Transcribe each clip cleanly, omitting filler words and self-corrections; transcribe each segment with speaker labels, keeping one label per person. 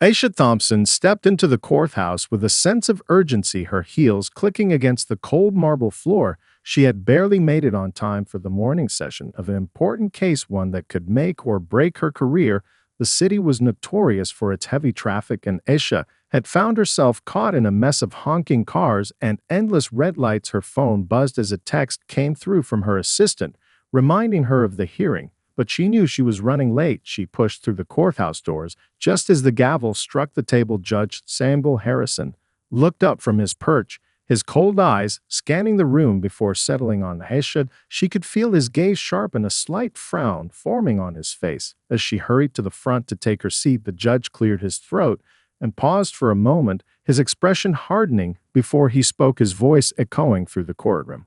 Speaker 1: Aisha Thompson stepped into the courthouse with a sense of urgency, her heels clicking against the cold marble floor. She had barely made it on time for the morning session of an important case, one that could make or break her career. The city was notorious for its heavy traffic, and Aisha had found herself caught in a mess of honking cars and endless red lights. Her phone buzzed as a text came through from her assistant, reminding her of the hearing. But she knew she was running late. She pushed through the courthouse doors just as the gavel struck the table. Judge Samuel Harrison looked up from his perch, his cold eyes scanning the room before settling on Aisha. She could feel his gaze sharpen, a slight frown forming on his face. As she hurried to the front to take her seat, the judge cleared his throat and paused for a moment, his expression hardening before he spoke, his voice echoing through the courtroom.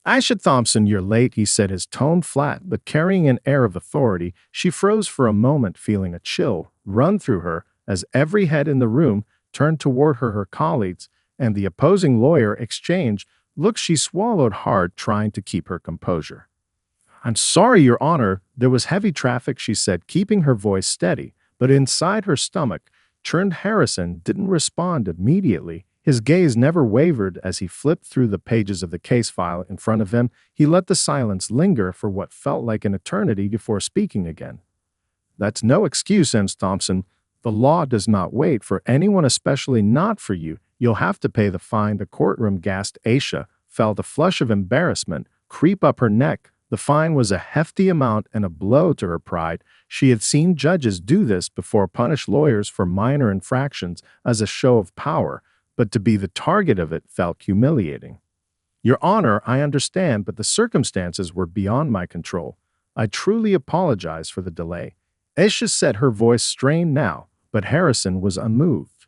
Speaker 1: "Aisha Thompson, you're late," he said, his tone flat but carrying an air of authority. She froze for a moment, feeling a chill run through her as every head in the room turned toward her. Her colleagues and the opposing lawyer exchanged looks. She swallowed hard, trying to keep her composure. "I'm sorry, Your Honor, there was heavy traffic," she said, keeping her voice steady, but inside her stomach churned. Harrison didn't respond immediately. His gaze never wavered as he flipped through the pages of the case file in front of him. He let the silence linger for what felt like an eternity before speaking again. "That's no excuse, Ms. Thompson. The law does not wait for anyone, especially not for you. You'll have to pay the fine." The courtroom gasped. Aisha felt a flush of embarrassment creep up her neck. The fine was a hefty amount and a blow to her pride. She had seen judges do this before, punish lawyers for minor infractions as a show of power, but to be the target of it felt humiliating. "Your Honor, I understand, but the circumstances were beyond my control. I truly apologize for the delay." Aisha said, her voice strained now, but Harrison was unmoved.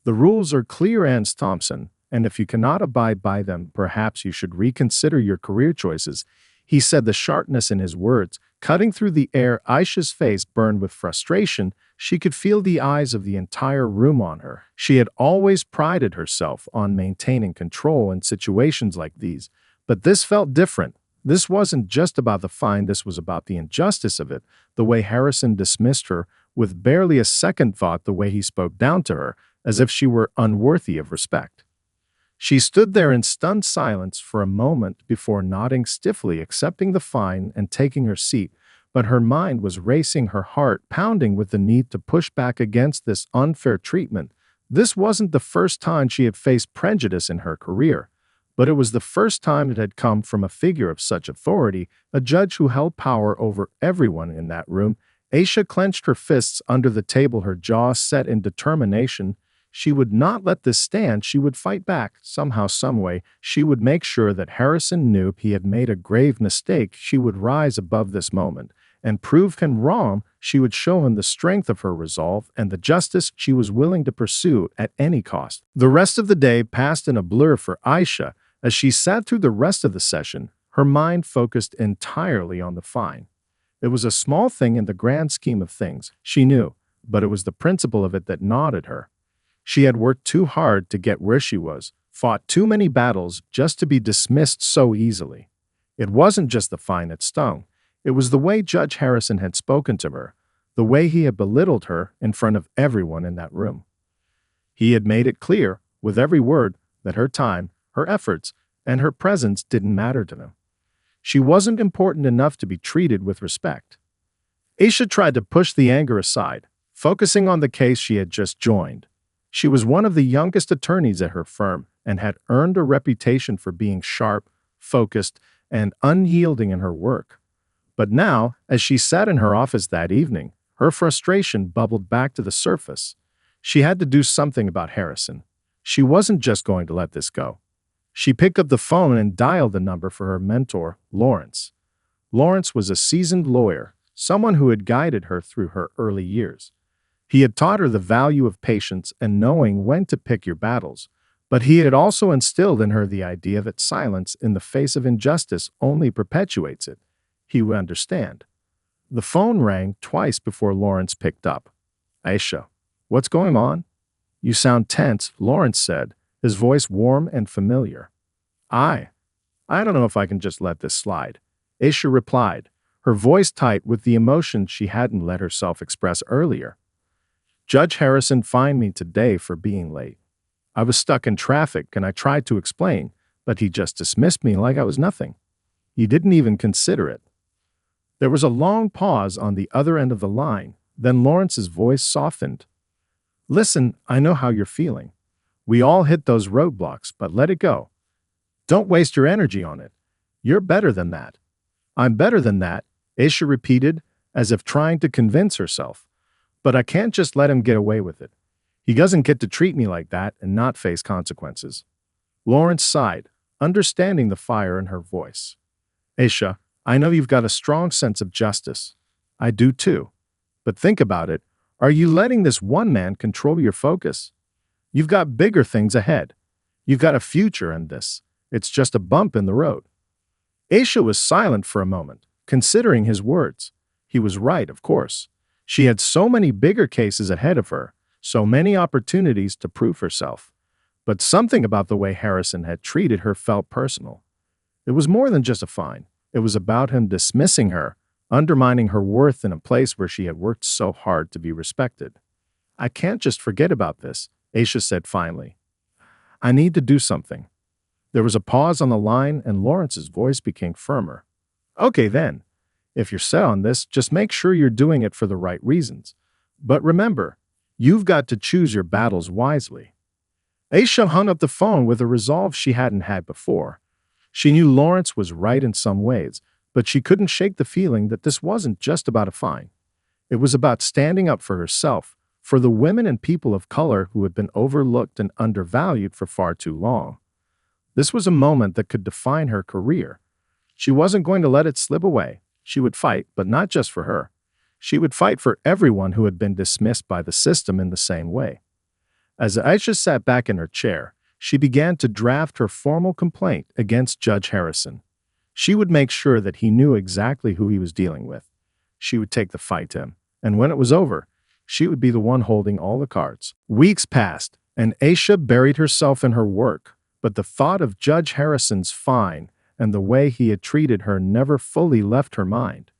Speaker 1: "The rules are clear, Ms. Thompson, and if you cannot abide by them, perhaps you should reconsider your career choices," he said, the sharpness in his words cutting through the air. Aisha's face burned with frustration. She could feel the eyes of the entire room on her. She had always prided herself on maintaining control in situations like these, but this felt different. This wasn't just about the fine, this was about the injustice of it, the way Harrison dismissed her with barely a second thought, the way he spoke down to her, as if she were unworthy of respect. She stood there in stunned silence for a moment before nodding stiffly, accepting the fine and taking her seat, but her mind was racing, her heart pounding with the need to push back against this unfair treatment. This wasn't the first time she had faced prejudice in her career, but it was the first time it had come from a figure of such authority, a judge who held power over everyone in that room. Aisha clenched her fists under the table, her jaw set in determination. She would not let this stand. She would fight back, somehow, someway. She would make sure that Harrison knew he had made a grave mistake. She would rise above this moment and prove him wrong. She would show him the strength of her resolve and the justice she was willing to pursue at any cost. The rest of the day passed in a blur for Aisha. As she sat through the rest of the session, her mind focused entirely on the fine. It was a small thing in the grand scheme of things, she knew, but it was the principle of it that gnawed her. She had worked too hard to get where she was, fought too many battles just to be dismissed so easily. It wasn't just the fine that stung. It was the way Judge Harrison had spoken to her, the way he had belittled her in front of everyone in that room. He had made it clear, with every word, that her time, her efforts, and her presence didn't matter to him. She wasn't important enough to be treated with respect. Aisha tried to push the anger aside, focusing on the case she had just joined. She was one of the youngest attorneys at her firm and had earned a reputation for being sharp, focused, and unyielding in her work. But now, as she sat in her office that evening, her frustration bubbled back to the surface. She had to do something about Harrison. She wasn't just going to let this go. She picked up the phone and dialed the number for her mentor, Lawrence. Lawrence was a seasoned lawyer, someone who had guided her through her early years. He had taught her the value of patience and knowing when to pick your battles, but he had also instilled in her the idea that silence in the face of injustice only perpetuates it. He would understand. The phone rang twice before Lawrence picked up. "Aisha, what's going on?" "You sound tense," Lawrence said, his voice warm and familiar. I don't know if I can just let this slide," Aisha replied, her voice tight with the emotion she hadn't let herself express earlier. Judge Harrison fined me today for being late. I was stuck in traffic and I tried to explain, but he just dismissed me like I was nothing. He didn't even consider it. There was a long pause on the other end of the line. Then Lawrence's voice softened. Listen, I know how you're feeling. We all hit those roadblocks, but let it go. Don't waste your energy on it. You're better than that. I'm better than that, Aisha repeated, as if trying to convince herself. But I can't just let him get away with it. He doesn't get to treat me like that and not face consequences. Lawrence sighed, understanding the fire in her voice. Aisha, I know you've got a strong sense of justice. I do too. But think about it. Are you letting this one man control your focus? You've got bigger things ahead. You've got a future in this. It's just a bump in the road. Aisha was silent for a moment, considering his words. He was right, of course. She had so many bigger cases ahead of her, so many opportunities to prove herself. But something about the way Harrison had treated her felt personal. It was more than just a fine. It was about him dismissing her, undermining her worth in a place where she had worked so hard to be respected. I can't just forget about this, Aisha said finally. I need to do something. There was a pause on the line and Lawrence's voice became firmer. Okay then. If you're set on this, just make sure you're doing it for the right reasons. But remember, you've got to choose your battles wisely. Aisha hung up the phone with a resolve she hadn't had before. She knew Lawrence was right in some ways, but she couldn't shake the feeling that this wasn't just about a fine. It was about standing up for herself, for the women and people of color who had been overlooked and undervalued for far too long. This was a moment that could define her career. She wasn't going to let it slip away. She would fight, but not just for her. She would fight for everyone who had been dismissed by the system in the same way. As Aisha sat back in her chair, she began to draft her formal complaint against Judge Harrison. She would make sure that he knew exactly who he was dealing with. She would take the fight to him, and when it was over, she would be the one holding all the cards. Weeks passed, and Aisha buried herself in her work, but the thought of Judge Harrison's fine and the way he had treated her never fully left her mind.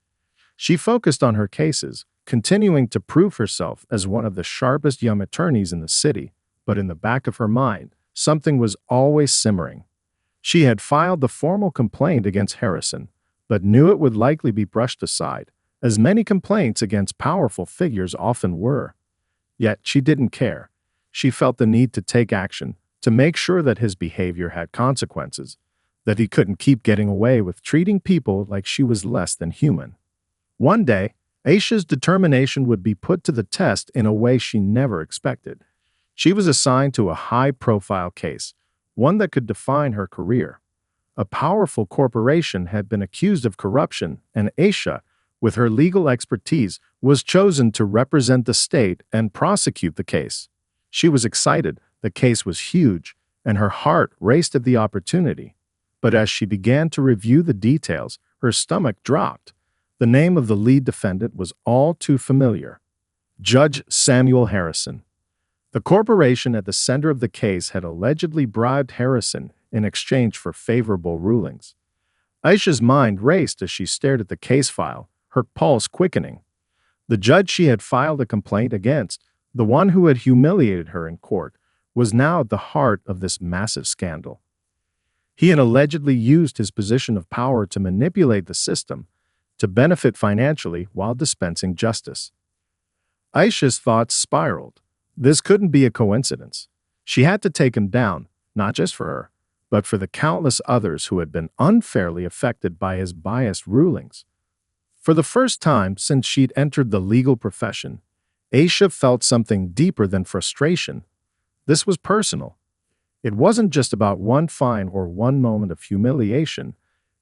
Speaker 1: She focused on her cases, continuing to prove herself as one of the sharpest young attorneys in the city, but in the back of her mind, something was always simmering. She had filed the formal complaint against Harrison, but knew it would likely be brushed aside, as many complaints against powerful figures often were. Yet she didn't care. She felt the need to take action, to make sure that his behavior had consequences, that he couldn't keep getting away with treating people like she was less than human. One day, Aisha's determination would be put to the test in a way she never expected. She was assigned to a high-profile case, one that could define her career. A powerful corporation had been accused of corruption, and Aisha, with her legal expertise, was chosen to represent the state and prosecute the case. She was excited. The case was huge, and her heart raced at the opportunity. But as she began to review the details, her stomach dropped. The name of the lead defendant was all too familiar: Judge Samuel Harrison. The corporation at the center of the case had allegedly bribed Harrison in exchange for favorable rulings. Aisha's mind raced as she stared at the case file, her pulse quickening. The judge she had filed a complaint against, the one who had humiliated her in court, was now at the heart of this massive scandal. He had allegedly used his position of power to manipulate the system, to benefit financially while dispensing justice. Aisha's thoughts spiraled. This couldn't be a coincidence. She had to take him down, not just for her, but for the countless others who had been unfairly affected by his biased rulings. For the first time since she'd entered the legal profession, Aisha felt something deeper than frustration. This was personal. It wasn't just about one fine or one moment of humiliation.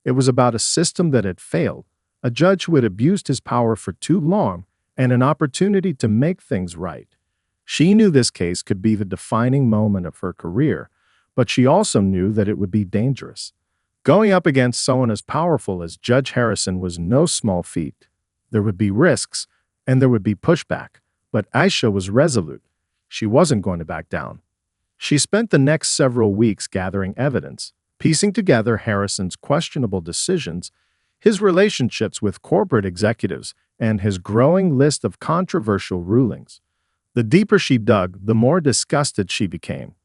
Speaker 1: It was about a system that had failed, a judge who had abused his power for too long, and an opportunity to make things right. She knew this case could be the defining moment of her career, but she also knew that it would be dangerous. Going up against someone as powerful as Judge Harrison was no small feat. There would be risks, and there would be pushback, but Aisha was resolute. She wasn't going to back down. She spent the next several weeks gathering evidence, piecing together Harrison's questionable decisions, his relationships with corporate executives, and his growing list of controversial rulings. The deeper she dug, the more disgusted she became.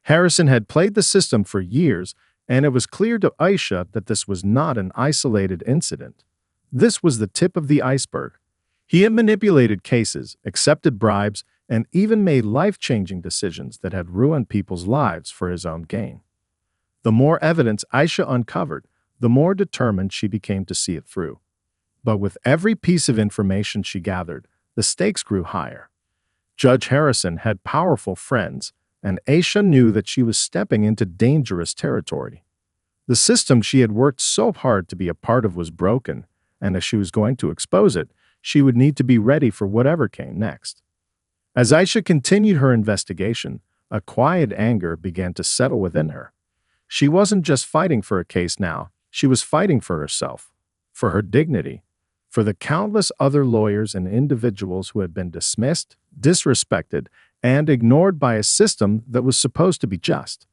Speaker 1: Harrison had played the system for years, and it was clear to Aisha that this was not an isolated incident. This was the tip of the iceberg. He had manipulated cases, accepted bribes, and even made life-changing decisions that had ruined people's lives for his own gain. The more evidence Aisha uncovered, the more determined she became to see it through. But with every piece of information she gathered, the stakes grew higher. Judge Harrison had powerful friends, and Aisha knew that she was stepping into dangerous territory. The system she had worked so hard to be a part of was broken, and as she was going to expose it, she would need to be ready for whatever came next. As Aisha continued her investigation, a quiet anger began to settle within her. She wasn't just fighting for a case now, she was fighting for herself, for her dignity, for the countless other lawyers and individuals who had been dismissed, disrespected, and ignored by a system that was supposed to be just.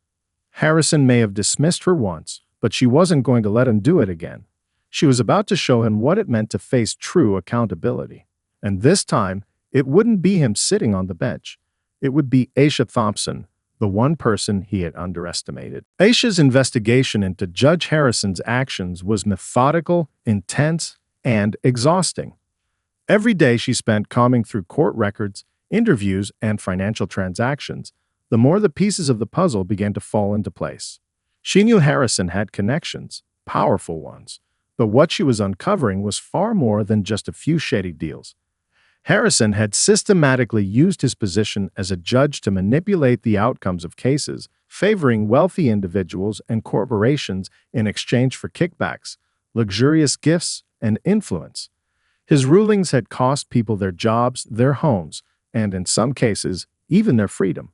Speaker 1: Harrison may have dismissed her once, but she wasn't going to let him do it again. She was about to show him what it meant to face true accountability. And this time, it wouldn't be him sitting on the bench. It would be Aisha Thompson, the one person he had underestimated. Aisha's investigation into Judge Harrison's actions was methodical, intense, and exhausting. Every day she spent combing through court records, interviews, and financial transactions, the more the pieces of the puzzle began to fall into place. She knew Harrison had connections, powerful ones, but what she was uncovering was far more than just a few shady deals. Harrison had systematically used his position as a judge to manipulate the outcomes of cases, favoring wealthy individuals and corporations in exchange for kickbacks, luxurious gifts, and influence. His rulings had cost people their jobs, their homes, and in some cases, even their freedom.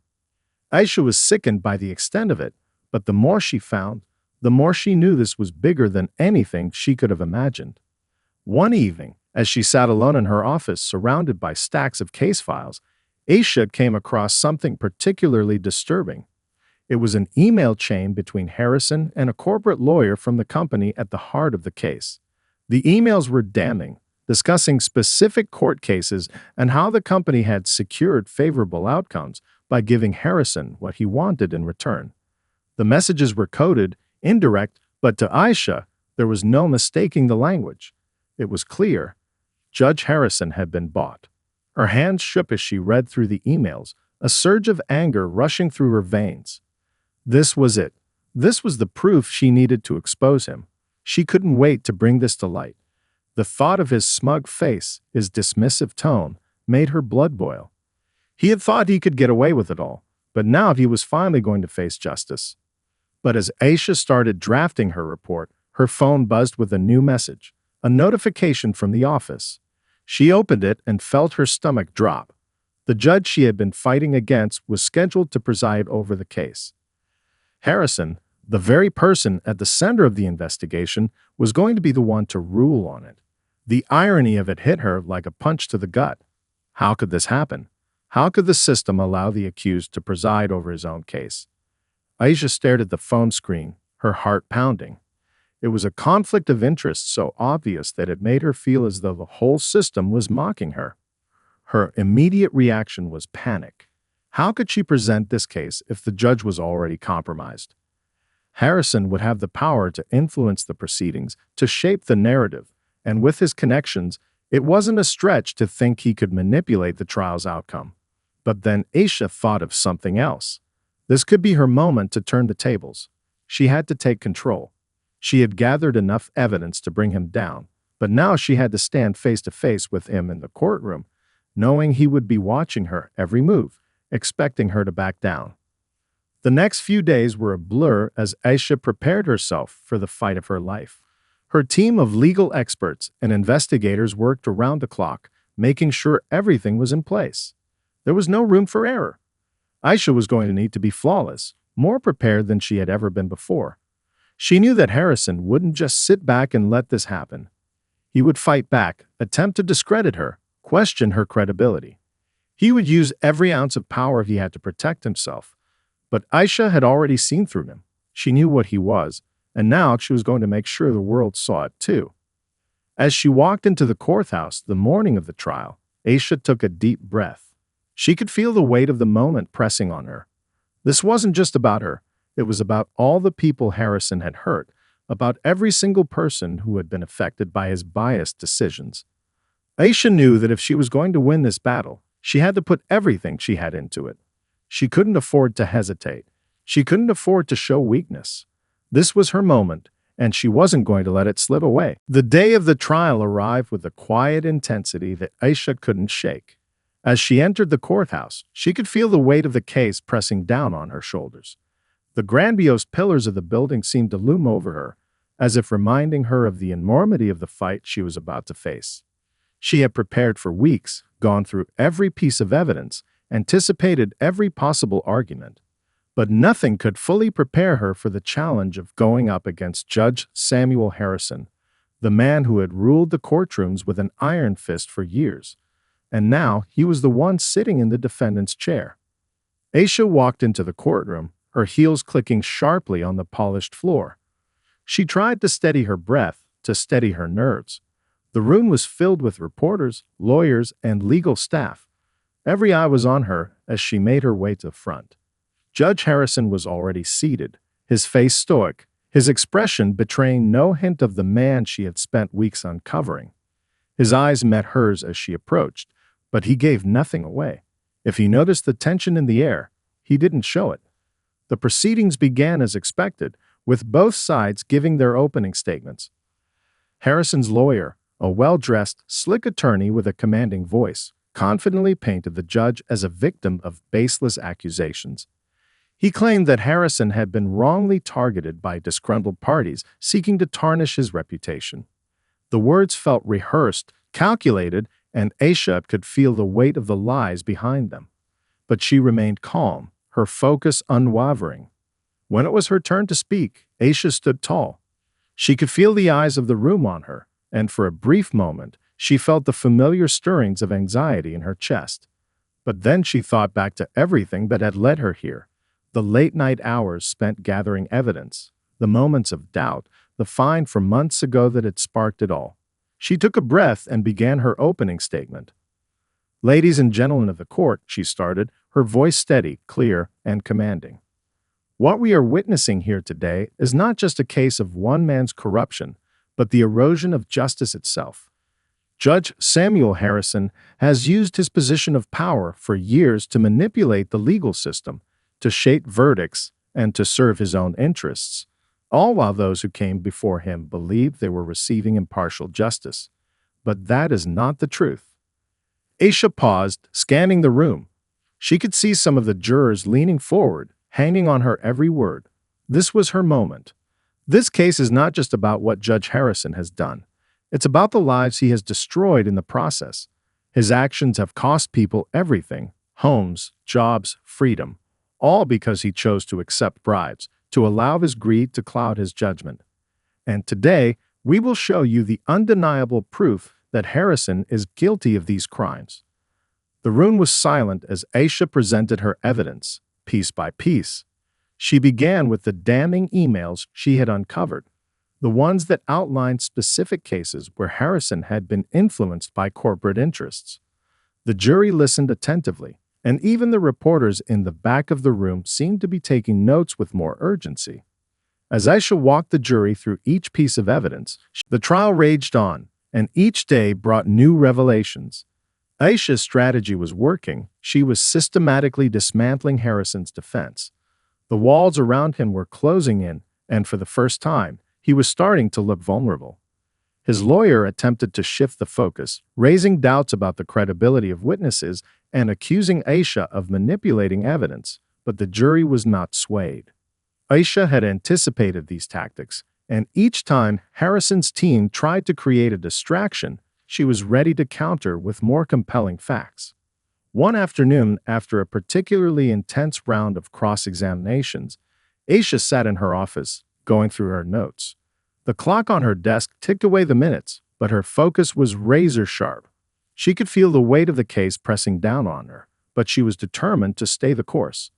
Speaker 1: Aisha was sickened by the extent of it, but the more she found, the more she knew this was bigger than anything she could have imagined. One evening, as she sat alone in her office surrounded by stacks of case files, Aisha came across something particularly disturbing. It was an email chain between Harrison and a corporate lawyer from the company at the heart of the case. The emails were damning, discussing specific court cases and how the company had secured favorable outcomes by giving Harrison what he wanted in return. The messages were coded, indirect, but to Aisha, there was no mistaking the language. It was clear. Judge Harrison had been bought. Her hands shook as she read through the emails, a surge of anger rushing through her veins. This was it. This was the proof she needed to expose him. She couldn't wait to bring this to light. The thought of his smug face, his dismissive tone, made her blood boil. He had thought he could get away with it all, but now he was finally going to face justice. But as Aisha started drafting her report, her phone buzzed with a new message, a notification from the office. She opened it and felt her stomach drop. The judge she had been fighting against was scheduled to preside over the case. Harrison, the very person at the center of the investigation, was going to be the one to rule on it. The irony of it hit her like a punch to the gut. How could this happen? How could the system allow the accused to preside over his own case? Aisha stared at the phone screen, her heart pounding. It was a conflict of interest so obvious that it made her feel as though the whole system was mocking her. Her immediate reaction was panic. How could she present this case if the judge was already compromised? Harrison would have the power to influence the proceedings, to shape the narrative, and with his connections, it wasn't a stretch to think he could manipulate the trial's outcome. But then Aisha thought of something else. This could be her moment to turn the tables. She had to take control. She had gathered enough evidence to bring him down, but now she had to stand face to face with him in the courtroom, knowing he would be watching her every move, expecting her to back down. The next few days were a blur as Aisha prepared herself for the fight of her life. Her team of legal experts and investigators worked around the clock, making sure everything was in place. There was no room for error. Aisha was going to need to be flawless, more prepared than she had ever been before. She knew that Harrison wouldn't just sit back and let this happen. He would fight back, attempt to discredit her, question her credibility. He would use every ounce of power he had to protect himself. But Aisha had already seen through him. She knew what he was, and now she was going to make sure the world saw it too. As she walked into the courthouse the morning of the trial, Aisha took a deep breath. She could feel the weight of the moment pressing on her. This wasn't just about her. It was about all the people Harrison had hurt, about every single person who had been affected by his biased decisions. Aisha knew that if she was going to win this battle, she had to put everything she had into it. She couldn't afford to hesitate. She couldn't afford to show weakness. This was her moment, and she wasn't going to let it slip away. The day of the trial arrived with a quiet intensity that Aisha couldn't shake. As she entered the courthouse, she could feel the weight of the case pressing down on her shoulders. The grandiose pillars of the building seemed to loom over her, as if reminding her of the enormity of the fight she was about to face. She had prepared for weeks, gone through every piece of evidence, anticipated every possible argument. But nothing could fully prepare her for the challenge of going up against Judge Samuel Harrison, the man who had ruled the courtrooms with an iron fist for years. And now he was the one sitting in the defendant's chair. Aisha walked into the courtroom, her heels clicking sharply on the polished floor. She tried to steady her breath, to steady her nerves. The room was filled with reporters, lawyers, and legal staff. Every eye was on her as she made her way to the front. Judge Harrison was already seated, his face stoic, his expression betraying no hint of the man she had spent weeks uncovering. His eyes met hers as she approached, but he gave nothing away. If he noticed the tension in the air, he didn't show it. The proceedings began as expected, with both sides giving their opening statements. Harrison's lawyer, a well-dressed, slick attorney with a commanding voice, confidently painted the judge as a victim of baseless accusations. He claimed that Harrison had been wrongly targeted by disgruntled parties seeking to tarnish his reputation. The words felt rehearsed, calculated, and Aisha could feel the weight of the lies behind them. But she remained calm, her focus unwavering. When it was her turn to speak, Aisha stood tall. She could feel the eyes of the room on her, and for a brief moment, she felt the familiar stirrings of anxiety in her chest. But then she thought back to everything that had led her here. The late-night hours spent gathering evidence, the moments of doubt, the find from months ago that had sparked it all. She took a breath and began her opening statement. "Ladies and gentlemen of the court," she started, her voice steady, clear, and commanding. "What we are witnessing here today is not just a case of one man's corruption, but the erosion of justice itself. Judge Samuel Harrison has used his position of power for years to manipulate the legal system, to shape verdicts, and to serve his own interests, all while those who came before him believed they were receiving impartial justice. But that is not the truth." Aisha paused, scanning the room. She could see some of the jurors leaning forward, hanging on her every word. This was her moment. This case is not just about what Judge Harrison has done. It's about the lives he has destroyed in the process. His actions have cost people everything: homes, jobs, freedom, all because he chose to accept bribes, to allow his greed to cloud his judgment. And today, we will show you the undeniable proof that Harrison is guilty of these crimes. The room was silent as Aisha presented her evidence, piece by piece. She began with the damning emails she had uncovered, the ones that outlined specific cases where Harrison had been influenced by corporate interests. The jury listened attentively, and even the reporters in the back of the room seemed to be taking notes with more urgency. As Aisha walked the jury through each piece of evidence, the trial raged on, and each day brought new revelations. Aisha's strategy was working. She was systematically dismantling Harrison's defense. The walls around him were closing in, and for the first time, he was starting to look vulnerable. His lawyer attempted to shift the focus, raising doubts about the credibility of witnesses and accusing Aisha of manipulating evidence, but the jury was not swayed. Aisha had anticipated these tactics, and each time Harrison's team tried to create a distraction, she was ready to counter with more compelling facts. One afternoon, after a particularly intense round of cross-examinations, Aisha sat in her office, going through her notes. The clock on her desk ticked away the minutes, but her focus was razor-sharp. She could feel the weight of the case pressing down on her, but she was determined to stay the course.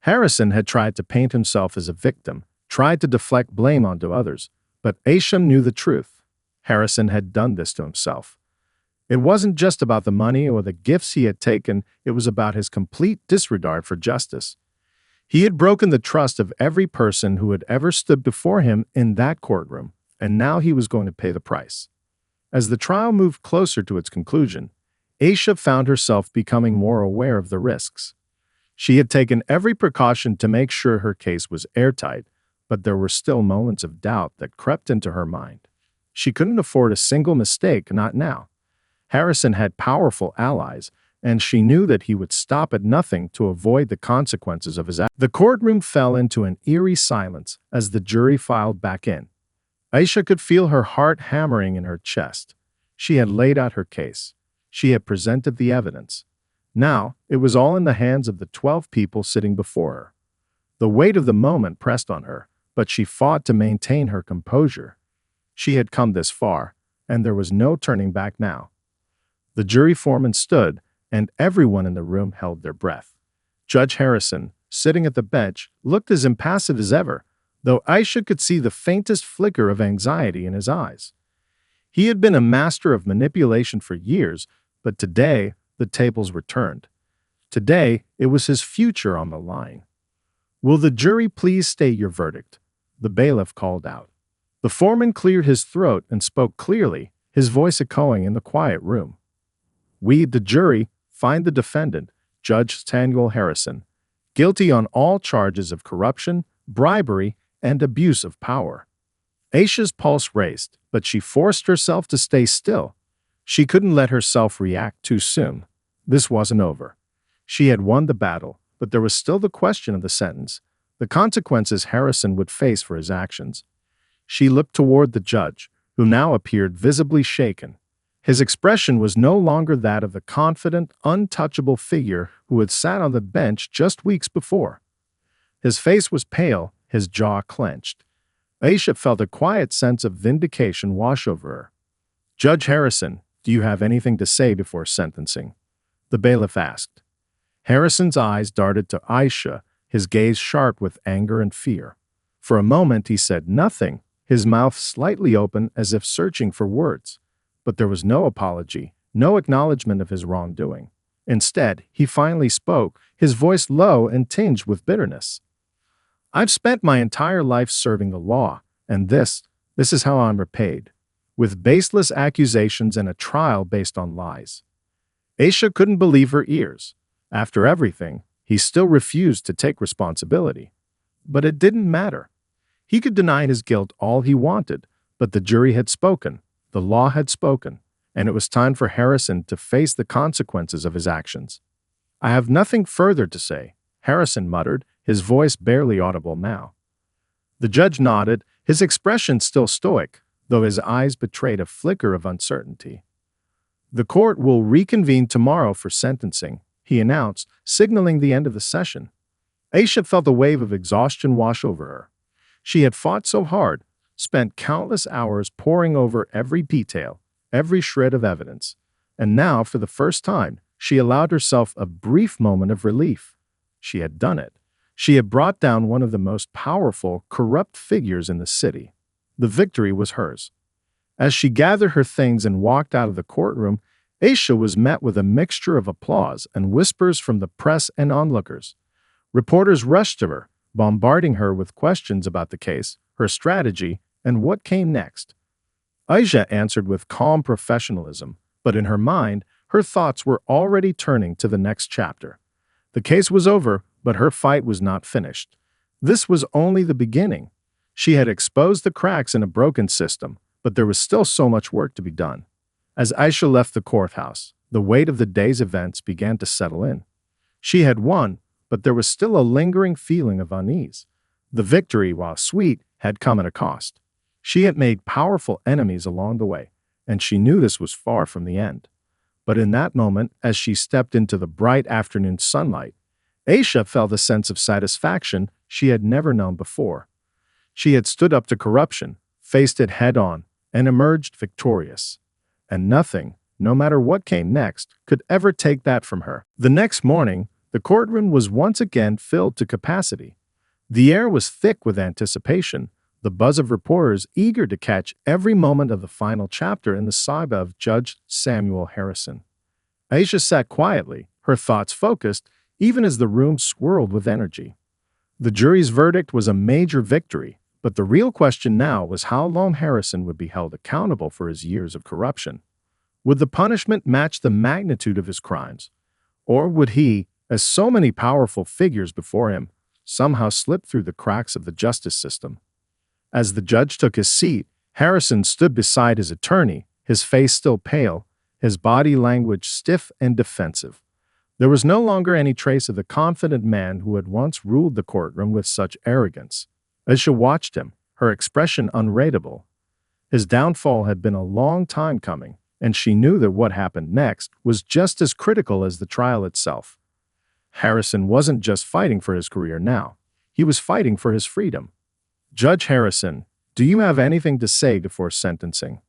Speaker 1: Harrison had tried to paint himself as a victim, tried to deflect blame onto others, but Aisha knew the truth. Harrison had done this to himself. It wasn't just about the money or the gifts he had taken, it was about his complete disregard for justice. He had broken the trust of every person who had ever stood before him in that courtroom, and now he was going to pay the price. As the trial moved closer to its conclusion, Aisha found herself becoming more aware of the risks. She had taken every precaution to make sure her case was airtight, but there were still moments of doubt that crept into her mind. She couldn't afford a single mistake, not now. Harrison had powerful allies, and she knew that he would stop at nothing to avoid the consequences of his actions. The courtroom fell into an eerie silence as the jury filed back in. Aisha could feel her heart hammering in her chest. She had laid out her case. She had presented the evidence. Now, it was all in the hands of the 12 people sitting before her. The weight of the moment pressed on her, but she fought to maintain her composure. She had come this far, and there was no turning back now. The jury foreman stood, and everyone in the room held their breath. Judge Harrison, sitting at the bench, looked as impassive as ever, though Aisha could see the faintest flicker of anxiety in his eyes. He had been a master of manipulation for years, but today the tables were turned. Today it was his future on the line. "Will the jury please state your verdict?" the bailiff called out. The foreman cleared his throat and spoke clearly, his voice echoing in the quiet room. "We, the jury, find the defendant, Judge Samuel Harrison, guilty on all charges of corruption, bribery, and abuse of power." Aisha's pulse raced, but she forced herself to stay still. She couldn't let herself react too soon. This wasn't over. She had won the battle, but there was still the question of the sentence, the consequences Harrison would face for his actions. She looked toward the judge, who now appeared visibly shaken. His expression was no longer that of the confident, untouchable figure who had sat on the bench just weeks before. His face was pale, his jaw clenched. Aisha felt a quiet sense of vindication wash over her. "Judge Harrison, do you have anything to say before sentencing?" the bailiff asked. Harrison's eyes darted to Aisha, his gaze sharp with anger and fear. For a moment he said nothing, his mouth slightly open as if searching for words. But there was no apology, no acknowledgement of his wrongdoing. Instead, he finally spoke, his voice low and tinged with bitterness. "I've spent my entire life serving the law, and this is how I'm repaid. With baseless accusations and a trial based on lies." Aisha couldn't believe her ears. After everything, he still refused to take responsibility. But it didn't matter. He could deny his guilt all he wanted, but the jury had spoken. The law had spoken, and it was time for Harrison to face the consequences of his actions. "I have nothing further to say," Harrison muttered, his voice barely audible now. The judge nodded, his expression still stoic, though his eyes betrayed a flicker of uncertainty. "The court will reconvene tomorrow for sentencing," he announced, signaling the end of the session. Aisha felt a wave of exhaustion wash over her. She had fought so hard, spent countless hours poring over every detail, every shred of evidence, and now, for the first time, she allowed herself a brief moment of relief. She had done it. She had brought down one of the most powerful, corrupt figures in the city. The victory was hers. As she gathered her things and walked out of the courtroom, Aisha was met with a mixture of applause and whispers from the press and onlookers. Reporters rushed to her, bombarding her with questions about the case, her strategy, and what came next. Aisha answered with calm professionalism, but in her mind, her thoughts were already turning to the next chapter. The case was over, but her fight was not finished. This was only the beginning. She had exposed the cracks in a broken system, but there was still so much work to be done. As Aisha left the courthouse, the weight of the day's events began to settle in. She had won, but there was still a lingering feeling of unease. The victory, while sweet, had come at a cost. She had made powerful enemies along the way, and she knew this was far from the end. But in that moment, as she stepped into the bright afternoon sunlight, Aisha felt a sense of satisfaction she had never known before. She had stood up to corruption, faced it head-on, and emerged victorious. And nothing, no matter what came next, could ever take that from her. The next morning, the courtroom was once again filled to capacity. The air was thick with anticipation, the buzz of reporters eager to catch every moment of the final chapter in the saga of Judge Samuel Harrison. Aisha sat quietly, her thoughts focused, even as the room swirled with energy. The jury's verdict was a major victory, but the real question now was how long Harrison would be held accountable for his years of corruption. Would the punishment match the magnitude of his crimes? Or would he, as so many powerful figures before him, somehow slip through the cracks of the justice system? As the judge took his seat, Harrison stood beside his attorney, his face still pale, his body language stiff and defensive. There was no longer any trace of the confident man who had once ruled the courtroom with such arrogance. Aisha watched him, her expression unreadable. His downfall had been a long time coming, and she knew that what happened next was just as critical as the trial itself. Harrison wasn't just fighting for his career now. He was fighting for his freedom. "Judge Harrison, do you have anything to say before sentencing?"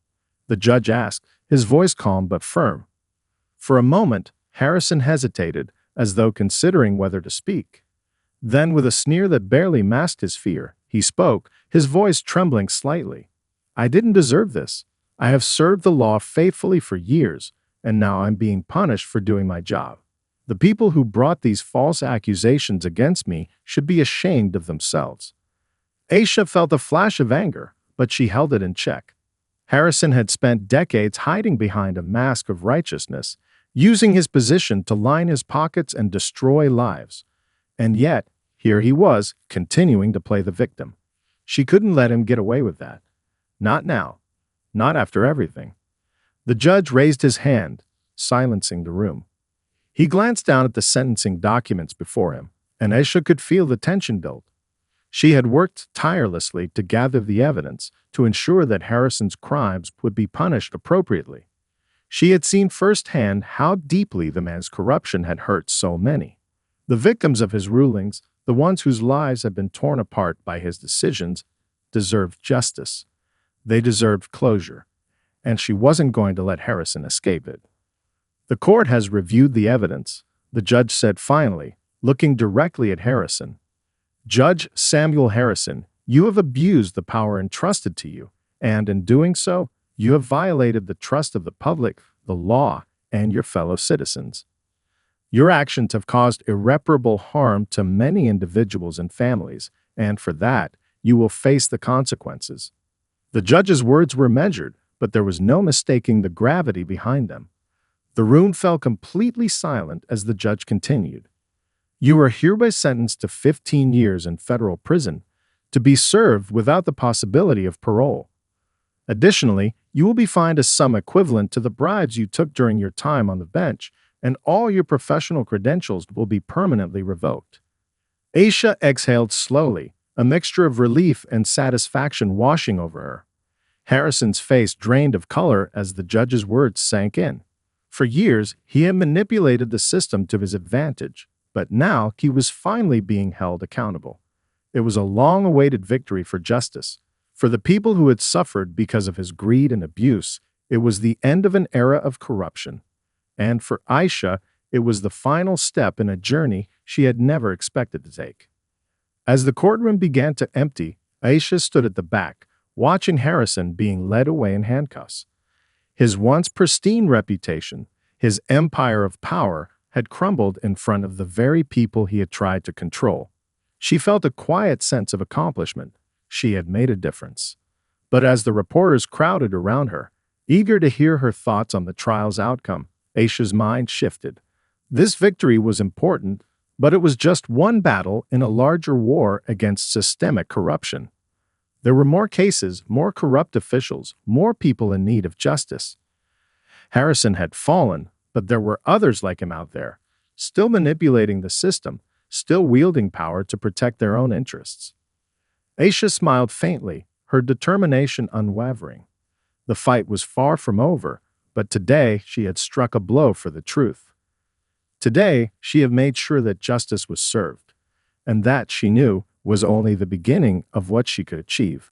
Speaker 1: the judge asked, his voice calm but firm. For a moment, Harrison hesitated, as though considering whether to speak. Then, with a sneer that barely masked his fear, he spoke, his voice trembling slightly. "I didn't deserve this. I have served the law faithfully for years, and now I'm being punished for doing my job. The people who brought these false accusations against me should be ashamed of themselves." Aisha felt a flash of anger, but she held it in check. Harrison had spent decades hiding behind a mask of righteousness, using his position to line his pockets and destroy lives. And yet, here he was, continuing to play the victim. She couldn't let him get away with that. Not now. Not after everything. The judge raised his hand, silencing the room. He glanced down at the sentencing documents before him, and Aisha could feel the tension build. She had worked tirelessly to gather the evidence to ensure that Harrison's crimes would be punished appropriately. She had seen firsthand how deeply the man's corruption had hurt so many. The victims of his rulings, the ones whose lives had been torn apart by his decisions, deserved justice. They deserved closure, and she wasn't going to let Harrison escape it. "The court has reviewed the evidence," the judge said finally, looking directly at Harrison. "Judge Samuel Harrison, you have abused the power entrusted to you, and in doing so, you have violated the trust of the public, the law, and your fellow citizens. Your actions have caused irreparable harm to many individuals and families, and for that, you will face the consequences." The judge's words were measured, but there was no mistaking the gravity behind them. The room fell completely silent as the judge continued. "You are hereby sentenced to 15 years in federal prison, to be served without the possibility of parole. Additionally, you will be fined a sum equivalent to the bribes you took during your time on the bench, and all your professional credentials will be permanently revoked." Aisha exhaled slowly, a mixture of relief and satisfaction washing over her. Harrison's face drained of color as the judge's words sank in. For years, he had manipulated the system to his advantage, but now he was finally being held accountable. It was a long-awaited victory for justice. For the people who had suffered because of his greed and abuse, it was the end of an era of corruption. And for Aisha, it was the final step in a journey she had never expected to take. As the courtroom began to empty, Aisha stood at the back, watching Harrison being led away in handcuffs. His once pristine reputation, his empire of power, had crumbled in front of the very people he had tried to control. She felt a quiet sense of accomplishment. She had made a difference. But as the reporters crowded around her, eager to hear her thoughts on the trial's outcome, Aisha's mind shifted. This victory was important, but it was just one battle in a larger war against systemic corruption. There were more cases, more corrupt officials, more people in need of justice. Harrison had fallen, but there were others like him out there, still manipulating the system, still wielding power to protect their own interests. Aisha smiled faintly, her determination unwavering. The fight was far from over, but today she had struck a blow for the truth. Today, she had made sure that justice was served, and that, she knew, was only the beginning of what she could achieve.